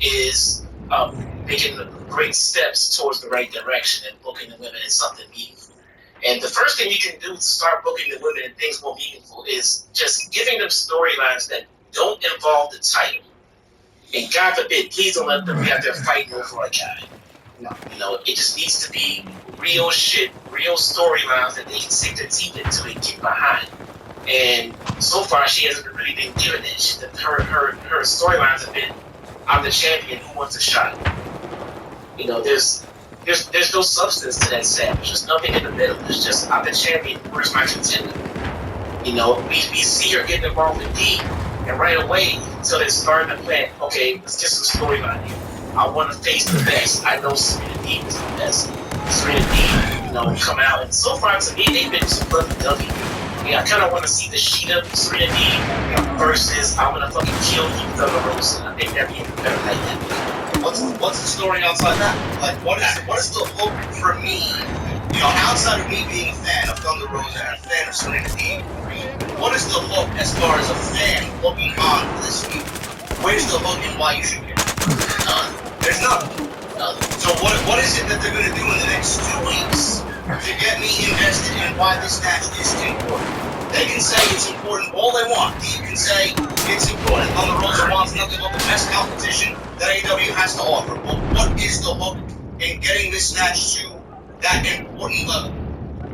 is making great steps towards the right direction and booking the women in something meaningful. And the first thing you can do to start booking the women in things more meaningful is just giving them storylines that don't involve the title. And God forbid, please don't let them be out there fighting over a guy. No. You know, it just needs to be real shit, real storylines that they can sink their teeth into and get behind. And so far, she hasn't really been given it. Her storylines have been, I'm the champion, who wants a shot? You know, there's no substance to that sandwich. There's nothing in the middle. It's just, I'm the champion, where's my contender? You know, we see her getting involved with D, and right away, so they're starting to plan, okay, let's get some storyline here. I want to face the best. I know Serena Deeb is the best. Serena Deeb, you know, come out, and so far to me, they've been too lovey-dovey. Yeah, I kind of want to see the Sheeta, Serena Deeb versus I'm gonna fucking kill you, Thunder Rosa. I think that'd be better like that. What's the story outside that? Like, what is the hope for me? You know, outside of me being a fan of Thunder Rosa and a fan of Serena Deeb, what is the hook as far as a fan looking on for this week? Where's the hook and why you should care? None. There's none. So what is it that they're going to do in the next 2 weeks to get me invested in why this match is important? They can say it's important all they want. You can say it's important. Thunder Rosa wants nothing but the best competition that AEW has to offer. But what is the hook in getting this match to that important level?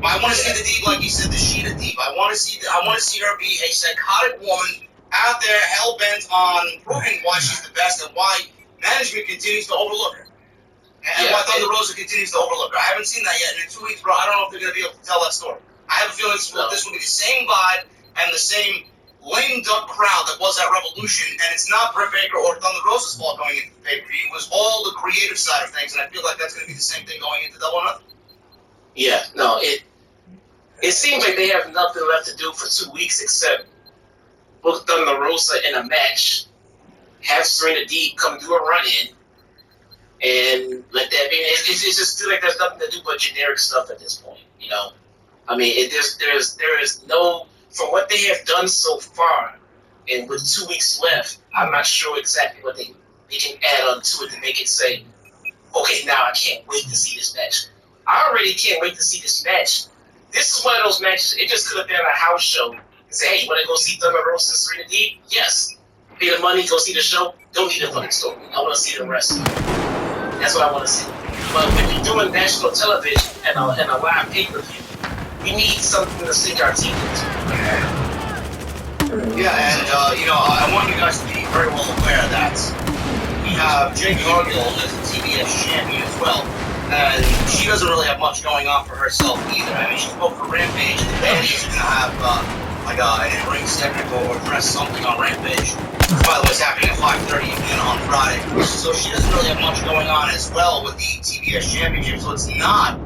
I want to see the Deeb, like you said, the Sheeta Deeb. I want to see her be a psychotic woman out there hell bent on proving why she's the best and why management continues to overlook her. And why Thunder Rosa continues to overlook her. I haven't seen that yet. And in 2 weeks, bro, I don't know if they're going to be able to tell that story. I have a feeling this will be the same vibe and the same lame duck crowd that was at Revolution. And it's not Britt Baker or Thunder Rosa's fault going into the pay-per-view. It was all the creative side of things. And I feel like that's going to be the same thing going into Double or Nothing. Yeah, no, it seems like they have nothing left to do for 2 weeks except book Thunder Rosa in a match, have Serena Deeb come do a run-in, and let that be. It's just feel like there's nothing to do but generic stuff at this point, you know? I mean, there is no, from what they have done so far, and with 2 weeks left, I'm not sure exactly what they can add on to it to make it say, okay, now I can't wait to see this match. I already can't wait to see this match. This is one of those matches, it just could have been a house show. And say, hey, you want to go see Thunder Rosa and Serena Deeb? Yes. Pay the money, go see the show. Don't need a fucking story. I want to see the rest. That's what I want to see. But when you're doing national television and a live pay-per-view, we need something to sink our teeth into. Yeah, and, you know, I want you guys to be very well aware that we have Jade Cargill as the TBS champion as well. And she doesn't really have much going on for herself either. I mean, she spoke for Rampage. The band is going to have, like, an in-ring segment or dress something on Rampage. By the way, it's happening at 5:30 again on Friday. So she doesn't really have much going on as well with the TBS Championship. So it's not,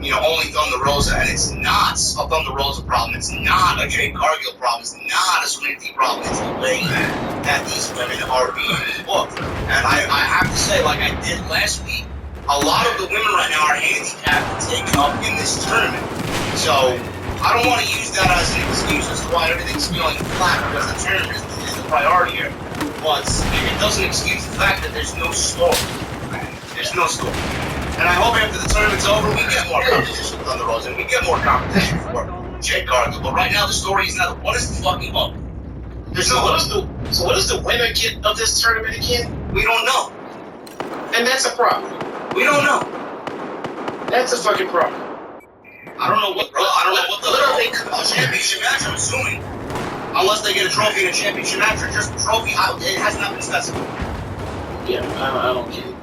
you know, only Thunder Rosa, and it's not a Thunder Rosa problem. It's not a Jade Cargill problem. It's not a Serena Deeb problem. It's the way that these women are being booked. And I have to say, like I did last week, a lot of the women right now are handicapped and taken up in this tournament. So I don't want to use that as an excuse as to why everything's feeling flat because the tournament is the priority here. But it doesn't excuse the fact that there's no story. There's no story. And I hope after the tournament's over, we get more competition for Thunder Rosa and we get more competition for Jade Cargill. But right now, the story is not, what is the fucking hook? There's no hook. So what does the winner get of this tournament again? We don't know. And that's a problem. We don't know. That's a fucking problem. I don't know what the championship match, I'm assuming. Unless they get a trophy in a championship match or just a trophy, it has not been specified. Yeah, I don't get it.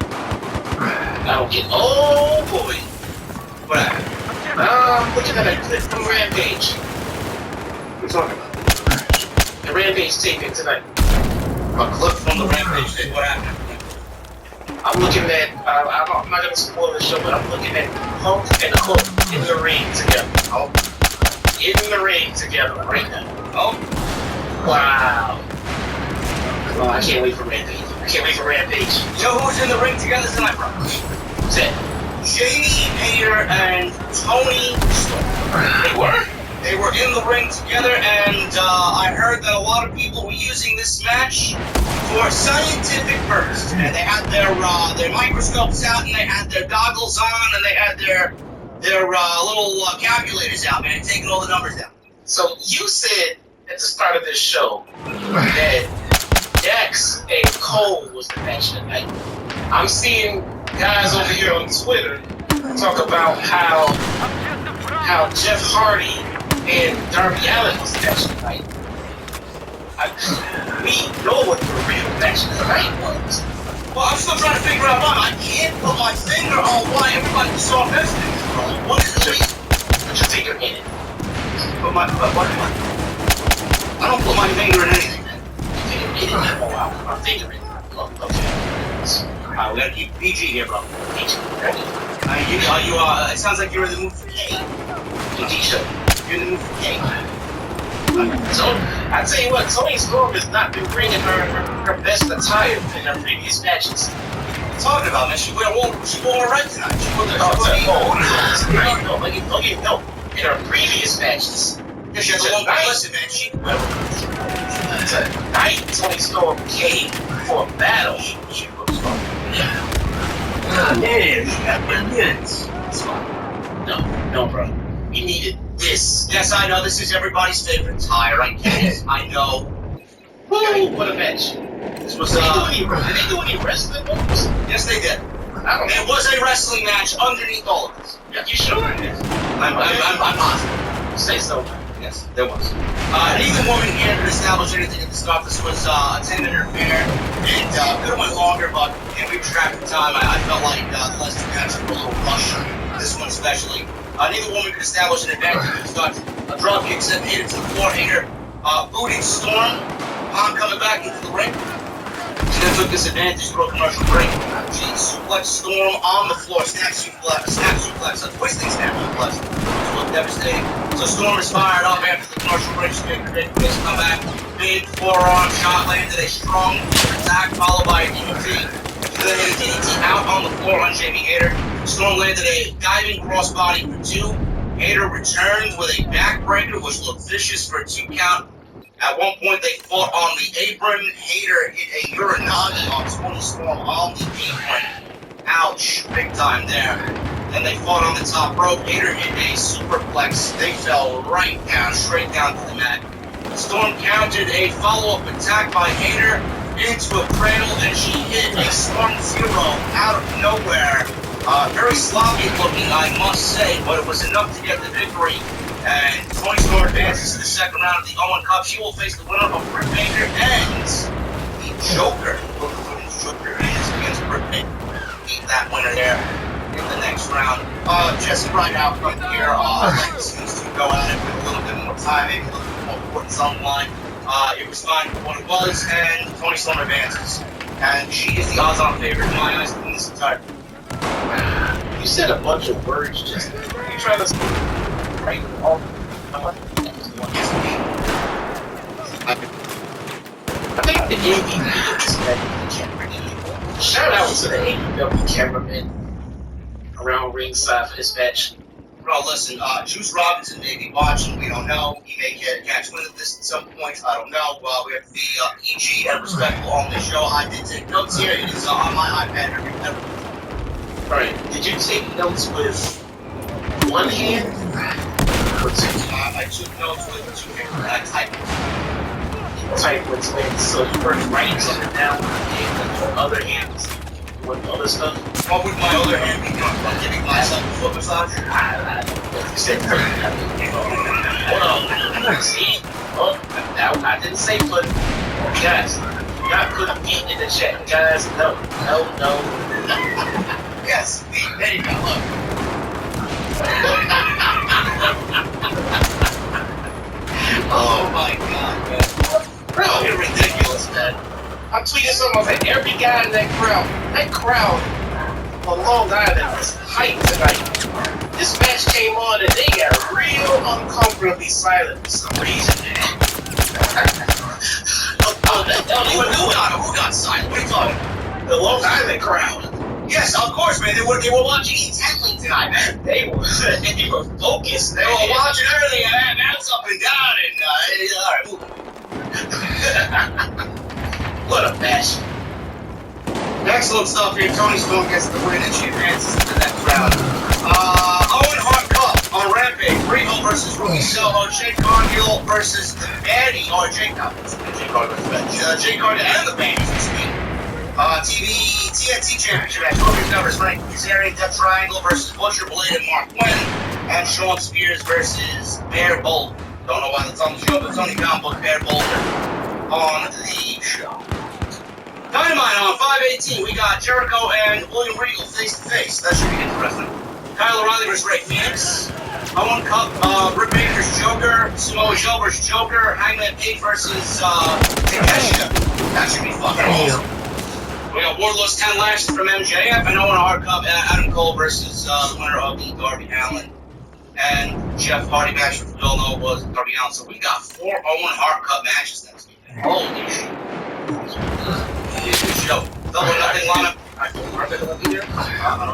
I don't get it. Oh boy. What happened? I'm looking at a clip from Rampage. What are you talking about? The Rampage taping tonight. A clip from the Rampage tape. What happened? I'm looking at, I'm not going to spoil the show, but I'm looking at Punk and Hook in the ring together. Oh. In the ring together right now. Oh. Wow. Oh, I can't wait for Rampage. I can't wait for Rampage. You know who's in the ring together tonight, bro? Who's that? Jamie Hayter and Tony Storm. They were? They were in the ring together, and I heard that a lot of people were using this match for scientific purposes. And they had their microscopes out, and they had their goggles on, and they had their little calculators out, man, taking all the numbers down. So you said at the start of this show that Dax and Cole was the match tonight. I'm seeing guys over here on Twitter talk about how Jeff Hardy and Darby Allin was the match tonight. We know what the real match tonight was. Well, I'm still trying to figure out why. I can't put my finger on why everybody saw Vestige. What is it? Put your finger in it. What? I don't put my finger in anything, man. Oh, wow. My finger in it. Oh, okay. Alright, we gotta keep PG here, bro. PG. Ready? It sounds like you're in the mood for cake. PG show. You're in the mood for cake. So, I tell you what, Toni Storm has not been bringing her best attire in her previous matches. What are you talking about, man? She wore red tonight. She wore the No. In her previous matches. Yeah, she has a long listen, man. Tonight, Toni Storm came for a battle. She looks fun. No, bro. We needed this. Yes, I know this is everybody's favorite tire. I get it. I know. Woo! What a match. This was Did they do any wrestling moves? Yes, they did. I don't There know. was a wrestling match underneath all of this. Yeah, you sure? I'm positive. Say so. Yes, there was. Neither woman here could establish anything at the start. This was a 10-minute affair, and could have went longer, but we were trapped in time. I felt like the last two matches were a little rushed. This one especially. Neither woman could establish an advantage at the start. A drop kick sent Hater to the floor. Hater booting Storm upon coming back into the ring. She then took this advantage through a commercial break. She suplexed Storm on the floor. Snap suplex, a twisting snap suplex. It was devastating. So Storm is fired up after the commercial break. She made a great comeback. Big forearm shot, landed a strong attack followed by a DDT. She then hit a DDT out on the floor on Jamie Hater. Storm landed a diving crossbody for 2. Hater returned with a backbreaker, which looked vicious for a 2 count. At one point, they fought on the apron. Hater hit a Uranagi on Toni Storm on the apron. Ouch. Big time there. Then they fought on the top rope. Hater hit a superplex. They fell right down, straight down to the mat. Storm countered a follow-up attack by Hater into a cradle, and she hit a Storm Zero out of nowhere. Very sloppy looking, I must say, but it was enough to get the victory. And Toni Storm advances to the second round of the Owen Cup. She will face the winner of Britt Baker and the Joker. Joker is against Britt Baker. Beat that winner there in the next round. Jesse right out from here. I'd like to go at it with a little bit more time, maybe a little bit more importance on the line. It was fine for what it was, and Toni Storm advances. And she is the odds-on favorite in my eyes to win this entire. You said a bunch of words just. You trying to. Right? All. I think the AEW is better than the camera. Shout out to the AEW cameraman around ringside for this match. Bro, listen, Juice Robinson may be watching. We don't know. He may catch wind of this at some point. I don't know. We have to be PG and respectful on this show. I did take notes here. It is on my iPad. Alright, did you take notes with one hand? Or two? I took notes with 2 fingers. I typed. Type with two. So you were writing something down with one hand, and the other hand was doing other stuff? What would my other hand be doing? I'm giving myself a foot massage? You said hold on. See? Oh, I didn't say foot. Guys, do not put feet in the chat. Guys, no. Yes, there you go, look. Oh my god, man. Bro, You're ridiculous, man. I tweeted something, I was like, every guy in that crowd on Long Island was hyped tonight. This match came on and they got real uncomfortably silent for some reason, man. Who got silent? What are you talking about? The Long Island crowd. Yes, of course, man. They were watching intently tonight, man. They were focused. They were watching everything, and that's up and down, and all right. What a match. Excellent stuff here. Tony Storm gets the win, and she advances to the next round. Owen Hart Cup on Rampage. Riho versus Ruby Soho. Jake Cargill versus the Baddie. Or Jake Cargill and the Baddies this week. TNT Championship match. Scorpio Sky Frank Kazarian. Death Triangle versus Butcher Blade and Mark Quinn. And Shawn Spears versus Bear Bolt. Don't know why that's on the show, but Tony Khan booked Bear Boulder on the show. Dynamite on 5/18. We got Jericho and William Regal face to face. That should be interesting. Kyle O'Reilly versus Ray Phoenix. Owen Cup, Britt Baker versus Joker. Samoa Joe versus Joker. Hangman Page versus Takeshita. That should be fucking awesome. We got Wardlow's 10 lashes from MJF. And Owen Hart Cup, Adam Cole versus the winner of the Darby Allin and Jeff Hardy match with Villanova was Darby Allin. So we got 4 Owen Hart Cup matches next week. Holy shit. Good show. Double nothing lineup. I don't know.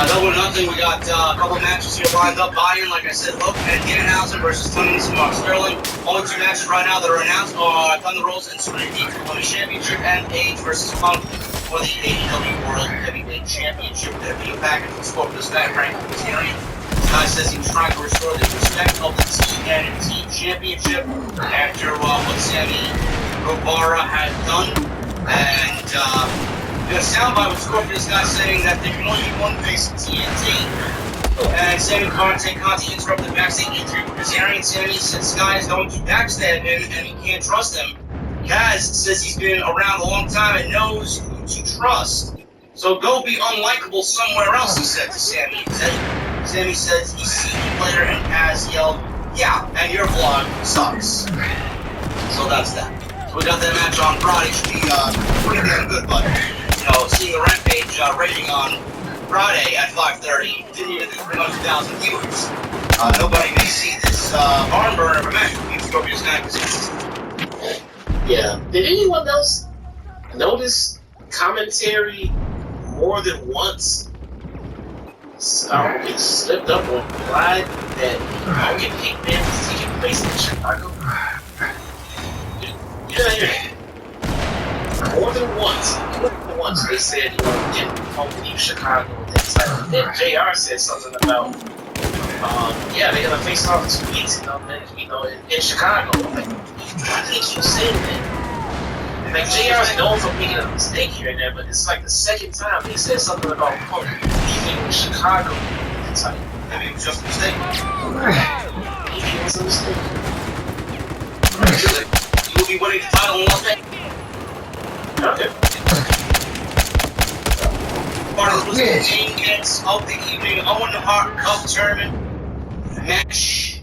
Double nothing. We got a couple matches here lined up. Bayern, like I said, Hook and Danhausen versus Clemens and Mark Sterling. Only 2 matches right now that are announced are Thunder Rosa and Serenity for the Women's Championship and Page versus Punk for the AEW World Heavyweight Championship. There'll be a package from Scorpio Sky Frank Kazarian. This guy says he was trying to restore the respect of the TNT Championship after what Sammy Guevara had done. And we got a soundbite with Scorpio Sky saying that there can only be one face of TNT. And Sammy Conti interrupted the backstage interview with Kazarian. Sammy said Sky is going to backstab him and he can't trust him. Kaz says he's been around a long time and knows who to trust. So go be unlikable somewhere else, he said to Sammy. Sammy says he's seen the player and Kaz yelled, yeah, and your vlog sucks. So that's that. We got that match on Friday. Should be pretty damn good, but seeing the Rampage rating on Friday at 5:30 didn't even do 300,000 viewers. Nobody may see this barn burner of a match between Scorpio Sky and Kazarian. Yeah. Did anyone else notice commentary more than once? It slipped up on Pride that Hogan Hickman was taking place in Chicago. More than once they said, didn't Hogan leave Chicago and things like that. Then JR said something about, they're gonna face off in 2 weeks, in Chicago. I'm like, why do they keep saying that? Like, JR is known for making a mistake here and there, but it's like the second time he said something about leaving Chicago. It's like, maybe it was just a mistake. Maybe it was a mistake. You will be winning the title in Las Vegas. Okay. Part of the main events of the evening, Owen Hart Cup tournament match.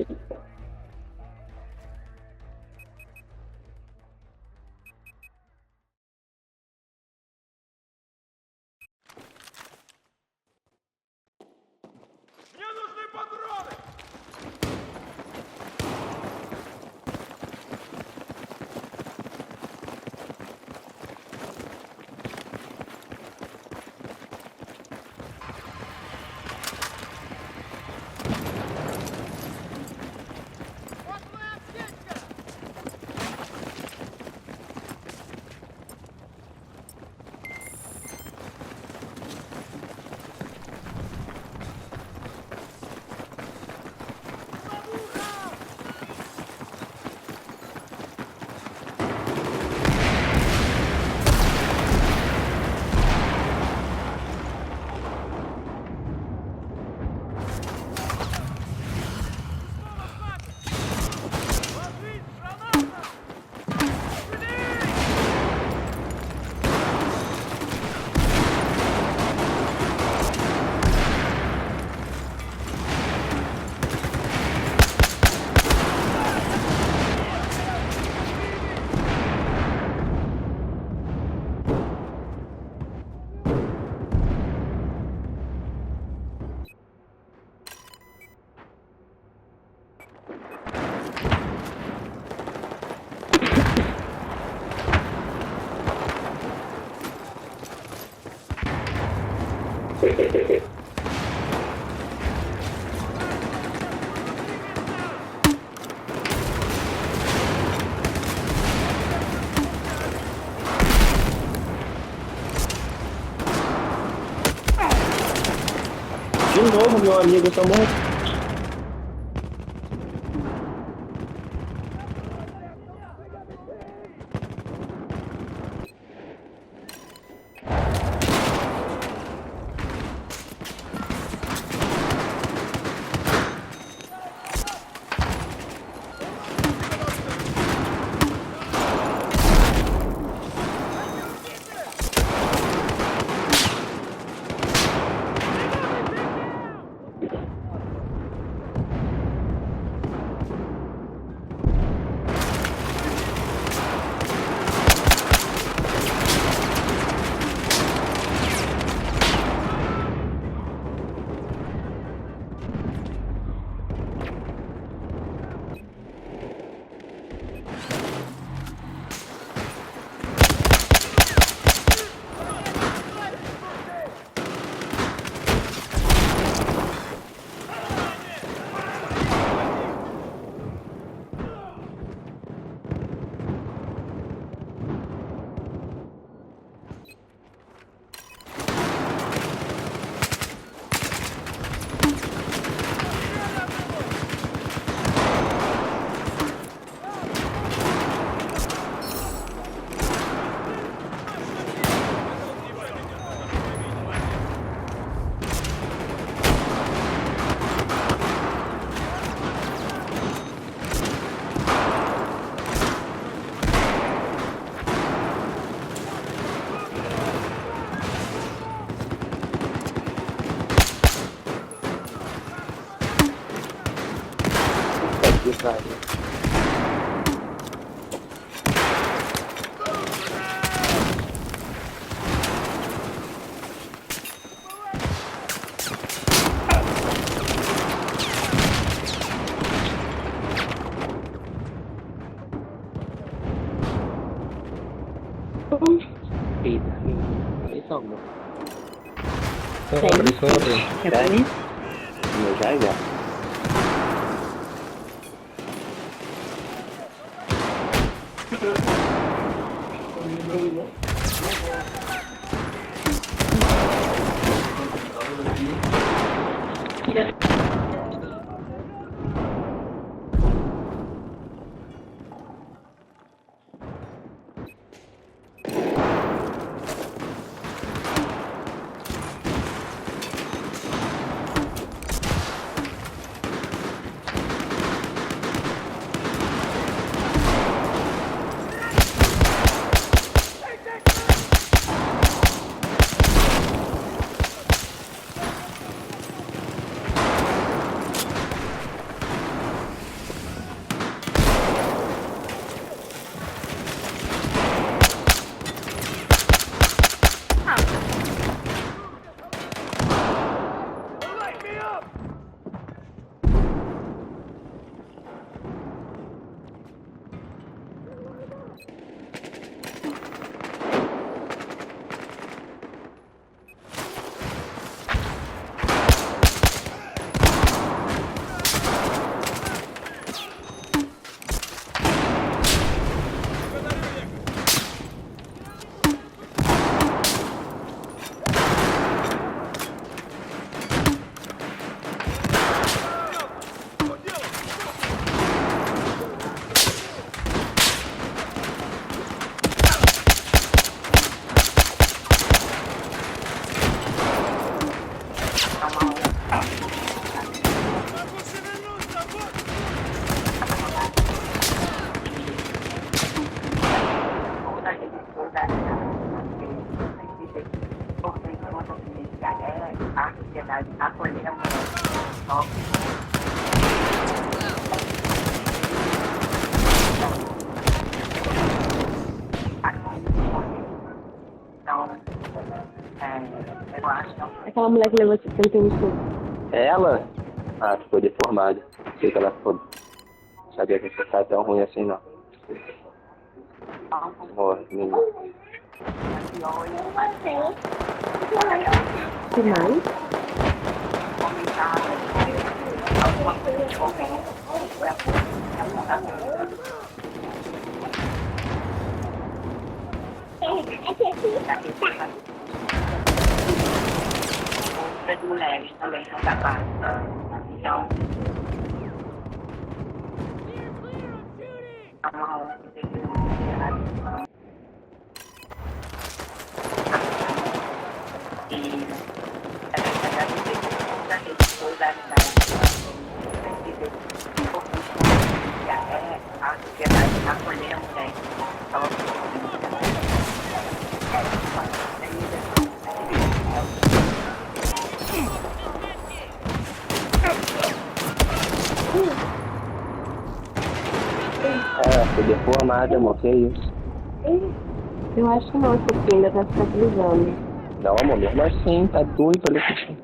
De novo, meu amigo, tá morto. Cara. Eita, aí salvou. É pra mim? Já. A sociedade acolher a mulher só então, eu acho que Aquela mulher que levou 71 socos. É ela? Ah, ficou deformada. Sei que ela ficou. Sabia que você tá tão ruim assim, não. Morre, menino. Que mais? outras mulheres também são capazes. Então, é uma honra ter e a sociedade acolher a mulher. Foi deformada, amor, que isso? Eu acho que não, esse aqui ainda tá cicatrizando. Não, amor, mesmo assim, tá doido, olha aqui.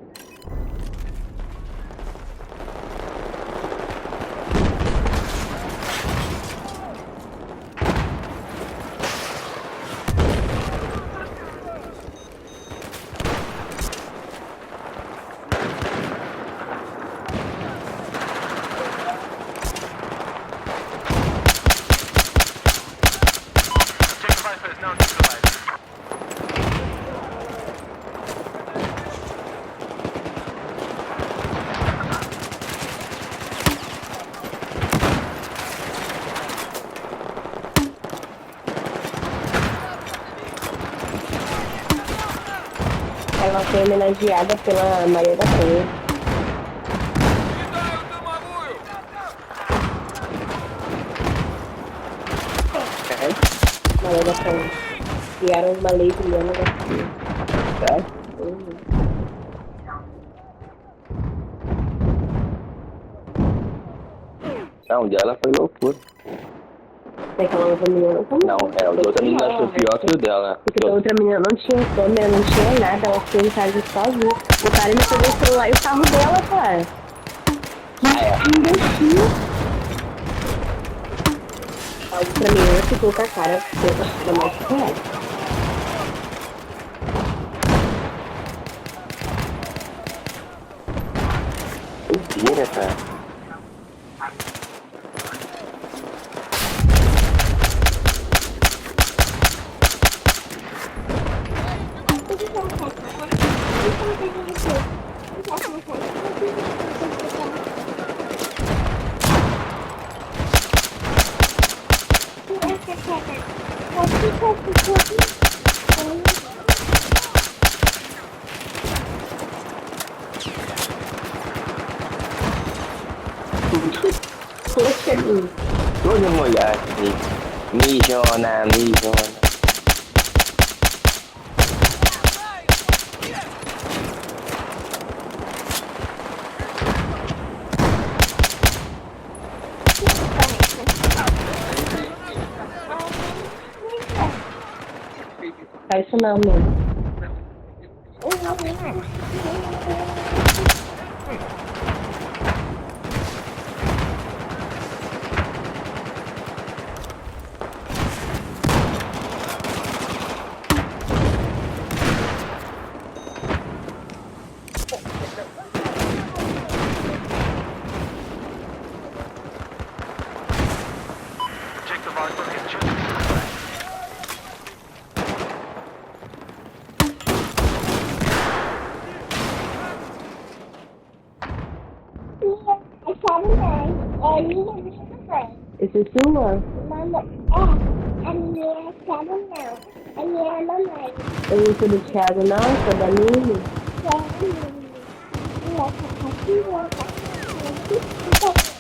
Ela foi homenageada pela Maria da Penha. Maria da Penha. Criaram uma lei de Liana Garcia. Certo? Não, dela foi loucura. Daquela outra menina também. Não, a outra menina achou pior que o dela. Porque a outra menina não tinha câmera, não tinha nada, ela ficou em casa sozinha. O cara me pegou o celular e o carro dela, cara. Que imbecil. A outra menina ficou com a cara da mais correta. Mentira, cara. Poxa, Deus. Toda mulher assim. Mijona, mijona. Faz isso não, mano. Esse é sua? A minha é Thiago não. A minha é a mamãe. Eu não sou do Thiago, não, sou da Lili. Que é a minha. E essa aqui é a minha.